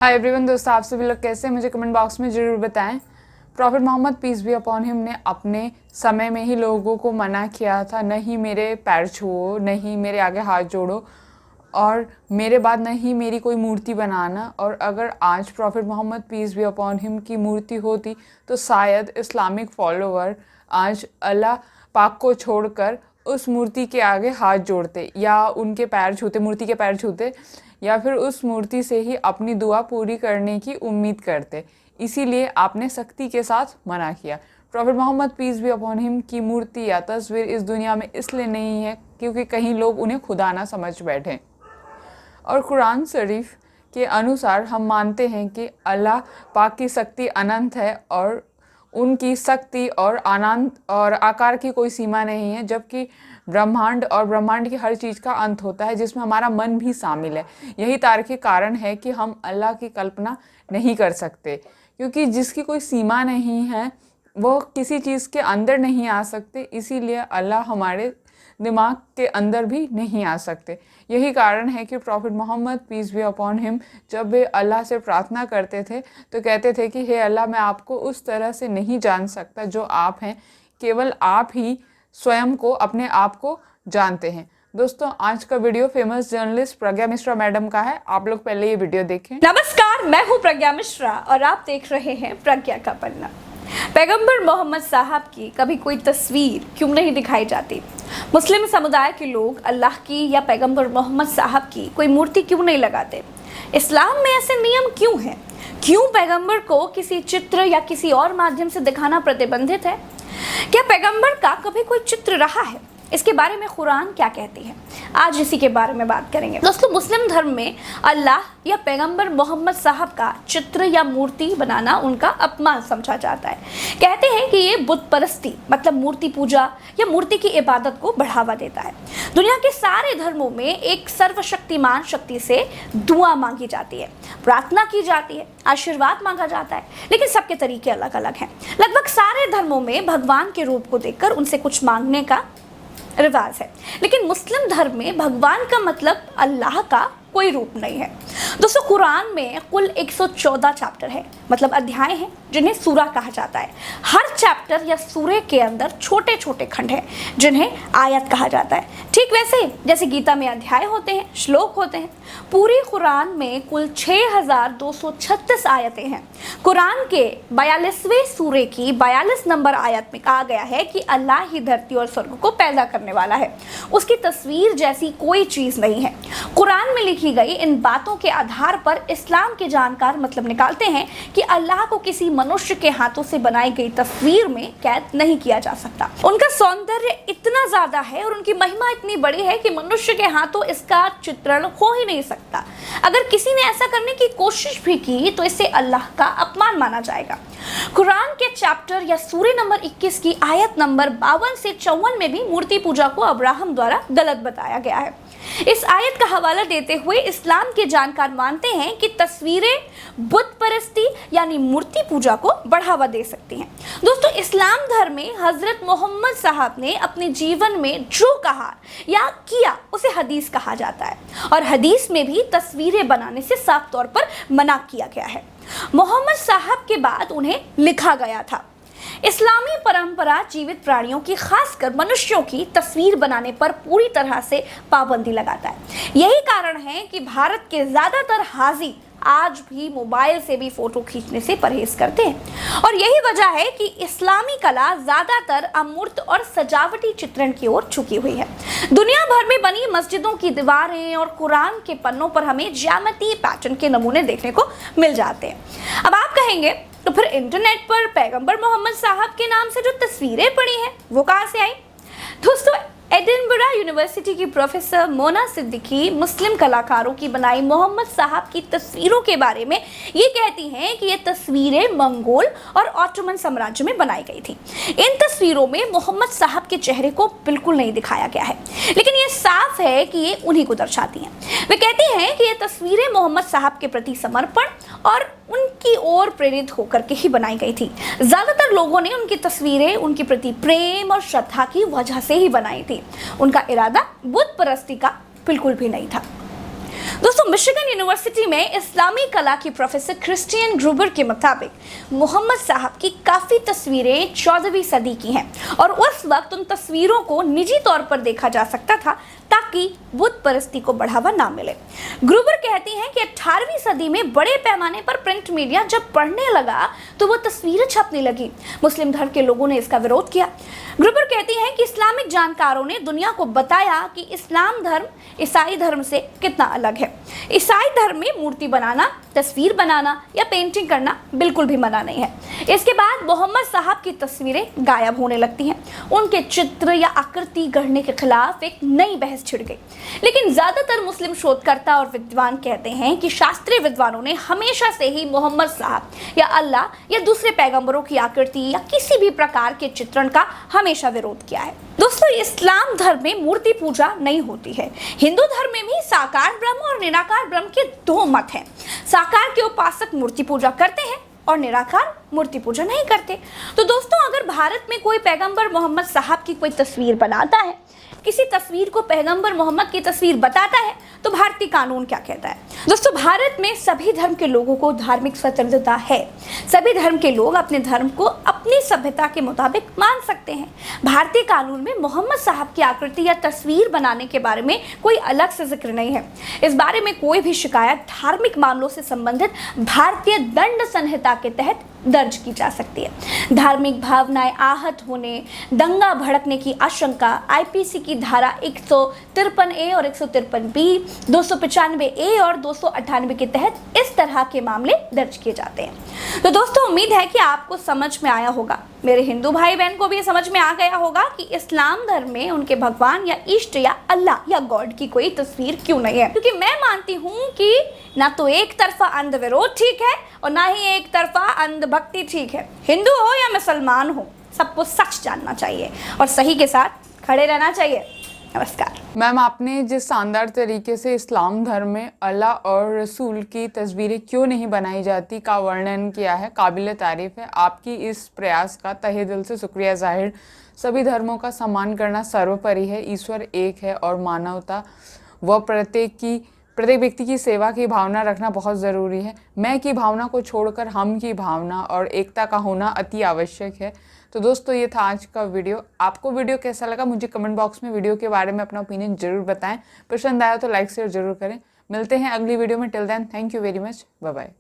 Hi everyone दोस्तों, आप सभी लोग कैसे हैं मुझे कमेंट बॉक्स में ज़रूर बताएं। Prophet Muhammad peace be upon him ने अपने समय में ही लोगों को मना किया था, नहीं मेरे पैर छुओ, नहीं मेरे आगे हाथ जोड़ो और मेरे बाद नहीं मेरी कोई मूर्ति बनाना। और अगर आज prophet Muhammad peace be upon him की मूर्ति होती तो शायद इस्लामिक फॉलोवर आज अल्लाह पाक को छोड़कर उस मूर्ति के आगे हाथ जोड़ते या उनके पैर छूते, मूर्ति के पैर छूते, या फिर उस मूर्ति से ही अपनी दुआ पूरी करने की उम्मीद करते। इसीलिए आपने सख्ती के साथ मना किया। Prophet Muhammad peace be upon him की मूर्ति या तस्वीर इस दुनिया में इसलिए नहीं है क्योंकि कहीं लोग उन्हें खुदा ना समझ बैठें। और कुरान शरीफ के अनुसार हम मानते हैं कि अल्लाह पाक की शक्ति अनंत है और उनकी शक्ति और अनंत और आकार की कोई सीमा नहीं है, जबकि ब्रह्मांड और ब्रह्मांड की हर चीज़ का अंत होता है जिसमें हमारा मन भी शामिल है। यही तार्किक कारण है कि हम अल्लाह की कल्पना नहीं कर सकते, क्योंकि जिसकी कोई सीमा नहीं है वो किसी चीज़ के अंदर नहीं आ सकते, इसीलिए अल्लाह हमारे दिमाग के अंदर भी नहीं आ सकते। यही कारण है कि prophet Muhammad peace be upon him जब वे अल्लाह से प्रार्थना करते थे तो कहते थे कि हे अल्लाह, मैं आपको उस तरह से नहीं जान सकता जो आप हैं, केवल आप ही स्वयं को, अपने आप को जानते हैं। दोस्तों, आज का वीडियो फेमस जर्नलिस्ट प्रज्ञा मिश्रा मैडम का है। आप लोग पहले ये वीडियो देखें। नमस्कार, मैं हूं प्रज्ञा मिश्रा और आप देख रहे हैं प्रज्ञा का पन्ना। पैगंबर मोहम्मद साहब की कभी कोई तस्वीर क्यों नहीं दिखाई जाती? मुस्लिम समुदाय के लोग अल्लाह की या पैगंबर मोहम्मद साहब की कोई मूर्ति क्यों नहीं लगाते? इस्लाम में ऐसे नियम क्यों हैं? क्यों पैगंबर को किसी चित्र या किसी और माध्यम से दिखाना प्रतिबंधित है? क्या पैगंबर का कभी कोई चित्र रहा है? इसके बारे में कुरान क्या कहती है? आज इसी के बारे में बात करेंगे। दोस्तों, मुस्लिम धर्म में अल्लाह या पैगंबर मोहम्मद साहब का चित्र या मूर्ति बनाना उनका अपमान समझा जाता है। कहते हैं कि ये बुत परस्ती मतलब मूर्ति पूजा या मूर्ति की इबादत को बढ़ावा देता है। दुनिया के सारे धर्मों में एक सर्वशक्तिमान शक्ति से दुआ मांगी जाती है, प्रार्थना की जाती है, आशीर्वाद मांगा जाता है, लेकिन सबके तरीके अलग अलग हैं। लगभग सारे धर्मों में भगवान के रूप को देखकर उनसे कुछ मांगने का रिवाज है, लेकिन मुस्लिम धर्म में भगवान का मतलब अल्लाह का कोई रूप नहीं है। दोस्तों, कुरान में कुल 114 चैप्टर है, मतलब अध्याय हैं, जिन्हें सूरा कहा जाता है। हर चैप्टर या सूरे के अंदर छोटे छोटे खंड हैं जिन्हें आयत कहा जाता है। ठीक वैसे जैसे गीता में अध्याय होते हैं, श्लोक होते हैं। पूरी कुरान में कुल 6236 आयतें हैं। कुरान के 42वें सूरे की 42 नंबर आयत में कहा गया है कि अल्लाह ही धरती और स्वर्ग को पैदा करने वाला है, उसकी तस्वीर जैसी कोई चीज़ नहीं है। कुरान में लिखी गई इन बातों के आधार पर इस्लाम के जानकार मतलब निकालते हैं कि अल्लाह को किसी मनुष्य के हाथों से बनाई गई तस्वीर में कैद नहीं किया जा सकता। उनका सौंदर्य इतना ज्यादा है और उनकी महिमा इतनी बड़ी है कि मनुष्य के हाथों इसका चित्रण हो ही नहीं सकता। अगर किसी ने ऐसा करने की कोशिश भी की तो इसे अल्लाह का अपमान माना जाएगा। कुरान के चैप्टर या सूरे नंबर 21 की आयत नंबर 52 से 54 में भी मूर्ति पूजा को अब्राहम द्वारा गलत बताया गया है। इस आयत का हवाला देते हुए इस्लाम के जानकार मानते हैं कि तस्वीरें बुत परस्ती यानी मूर्ति पूजा को बढ़ावा दे सकती हैं। दोस्तों, इस्लाम धर्म में हजरत मोहम्मद साहब ने अपने जीवन में जो कहा या किया उसे हदीस कहा जाता है, और हदीस में भी तस्वीरें बनाने से साफ तौर पर मना किया गया है। मोहम्मद साहब के बाद उन्हें लिखा गया था। इस्लामी परंपरा जीवित प्राणियों की, खासकर मनुष्यों की तस्वीर बनाने पर पूरी तरह से पाबंदी लगाता है। यही कारण है कि भारत के ज्यादातर हाजी आज भी मोबाइल से भी फोटो खींचने से परहेज करते हैं, और यही वजह है कि इस्लामी कला ज्यादातर अमूर्त और सजावटी चित्रण की ओर झुकी हुई है। दुनिया भर में बनी मस्जिदों की दीवारें और कुरान के पन्नों पर हमें ज्यामितीय पैटर्न के नमूने देखने को मिल जाते हैं। अब आप कहेंगे तो फिर इंटरनेट पर पैगंबर मोहम्मद साहब के नाम से जो तस्वीरें पड़ी हैं वो कहाँ से आई? दोस्तों, एडिनबरा यूनिवर्सिटी की प्रोफेसर मोना सिद्दीकी मुस्लिम कलाकारों की बनाई मोहम्मद साहब की तस्वीरों के बारे में ये कहती हैं कि ये तस्वीरें मंगोल और ऑटोमन साम्राज्य में बनाई गई थी। इन तस्वीरों में मोहम्मद साहब के चेहरे को बिल्कुल नहीं दिखाया गया है, लेकिन ये साफ है कि ये उन्हीं को दर्शाती हैं। वे कहती हैं कि ये तस्वीरें मोहम्मद साहब के प्रति समर्पण और उनकी ओर प्रेरित होकर के ही बनाई गई थी। ज्यादातर लोगों ने उनकी तस्वीरें उनके प्रति प्रेम और श्रद्धा की वजह से ही बनाई थी। उनका इरादा बुत परस्ती का बिल्कुल भी नहीं था। दोस्तों, मिशिगन यूनिवर्सिटी में इस्लामी कला की प्रोफेसर क्रिस्टियन ग्रूबर के मुताबिक मोहम्मद साहब की काफ़ी तस्वीरें 14वीं सदी की हैं और उस वक्त उन तस्वीरों को निजी तौर पर देखा जा सकता था ताकि बुत परस्ती को बढ़ावा ना मिले। ग्रूबर कहती हैं कि 18वीं सदी में बड़े पैमाने पर प्रिंट मीडिया जब बढ़ने लगा तो वो तस्वीरें छपने लगी। मुस्लिम धर्म के लोगों ने इसका विरोध किया। ग्रूबर कहती हैं कि इस्लामिक जानकारों ने दुनिया को बताया कि इस्लाम धर्म ईसाई धर्म से कितना अलग है। ईसाई धर्म में मूर्ति बनाना, तस्वीर बनाना या पेंटिंग करना बिल्कुल भी मना नहीं है। इसके बाद मोहम्मद साहब की तस्वीरें गायब होने लगती हैं। उनके चित्र या आकृति गढ़ने के खिलाफ एक नई बहस छिड़ गई। लेकिन ज्यादातर मुस्लिम शोधकर्ता और विद्वान कहते हैं कि शास्त्रीय विद्वानों ने हमेशा से ही मोहम्मद साहब या अल्लाह या दूसरे पैगंबरों की आकृति या किसी भी प्रकार के चित्रण का हमेशा विरोध किया है। दोस्तों, इस्लाम धर्म में मूर्ति पूजा नहीं होती है। हिंदू धर्म में भी साकार ब्रह्म और निराकार ब्रह्म के दो मत हैं। साकार के उपासक मूर्ति पूजा करते हैं और निराकार मूर्ति पूजा नहीं करते। तो दोस्तों, अगर भारत में कोई पैगंबर मोहम्मद साहब की कोई तस्वीर बनाता है, किसी तस्वीर को पैगंबर मोहम्मद की तस्वीर बताता है, तो भारतीय कानून क्या कहता है? दोस्तों, भारत में सभी धर्म के लोगों को धार्मिक स्वतंत्रता है। सभी धर्म के लोग अपने धर्म को अपनी सभ्यता के मुताबिक मान सकते हैं। भारतीय कानून में मोहम्मद साहब की आकृति या तस्वीर बनाने के बारे में कोई अलग से जिक्र नहीं है। इस बारे में कोई भी शिकायत धार्मिक मामलों से संबंधित भारतीय दंड संहिता के तहत दर्ज की जा सकती है। धार्मिक भावनाएं आहत होने, दंगा भड़कने की आशंका आईपीसी की धारा 153A और 153B, 295A और 298 के तहत इस तरह के मामले दर्ज किए जाते हैं। तो दोस्तों, उम्मीद है कि आपको समझ में आया होगा। मेरे हिंदू भाई बहन को भी ये समझ में आ गया होगा कि इस्लाम धर्म में उनके भगवान या इष्ट या अल्लाह या गॉड की कोई तस्वीर क्यों नहीं है। क्योंकि मैं मानती हूँ कि ना तो एक तरफा अंध विरोध ठीक है और ना ही एक तरफा अंध भक्ति ठीक है। हिंदू हो या मुसलमान हो, सबको सच जानना चाहिए और सही के साथ खड़े रहना चाहिए। नमस्कार मैम, आपने जिस शानदार तरीके से इस्लाम धर्म में अल्लाह और रसूल की तस्वीरें क्यों नहीं बनाई जाती का वर्णन किया है, काबिल तारीफ है। आपकी इस प्रयास का तहे दिल से शुक्रिया जाहिर। सभी धर्मों का सम्मान करना सर्वोपरि है। ईश्वर एक है और मानवता व प्रत्येक व्यक्ति की सेवा की भावना रखना बहुत ज़रूरी है। मैं की भावना को छोड़कर हम की भावना और एकता का होना अति आवश्यक है। तो दोस्तों, ये था आज का वीडियो। आपको वीडियो कैसा लगा मुझे कमेंट बॉक्स में वीडियो के बारे में अपना ओपिनियन जरूर बताएं। पसंद आया तो लाइक शेयर जरूर करें। मिलते हैं अगली वीडियो में। Till then, thank you very much. Bye bye.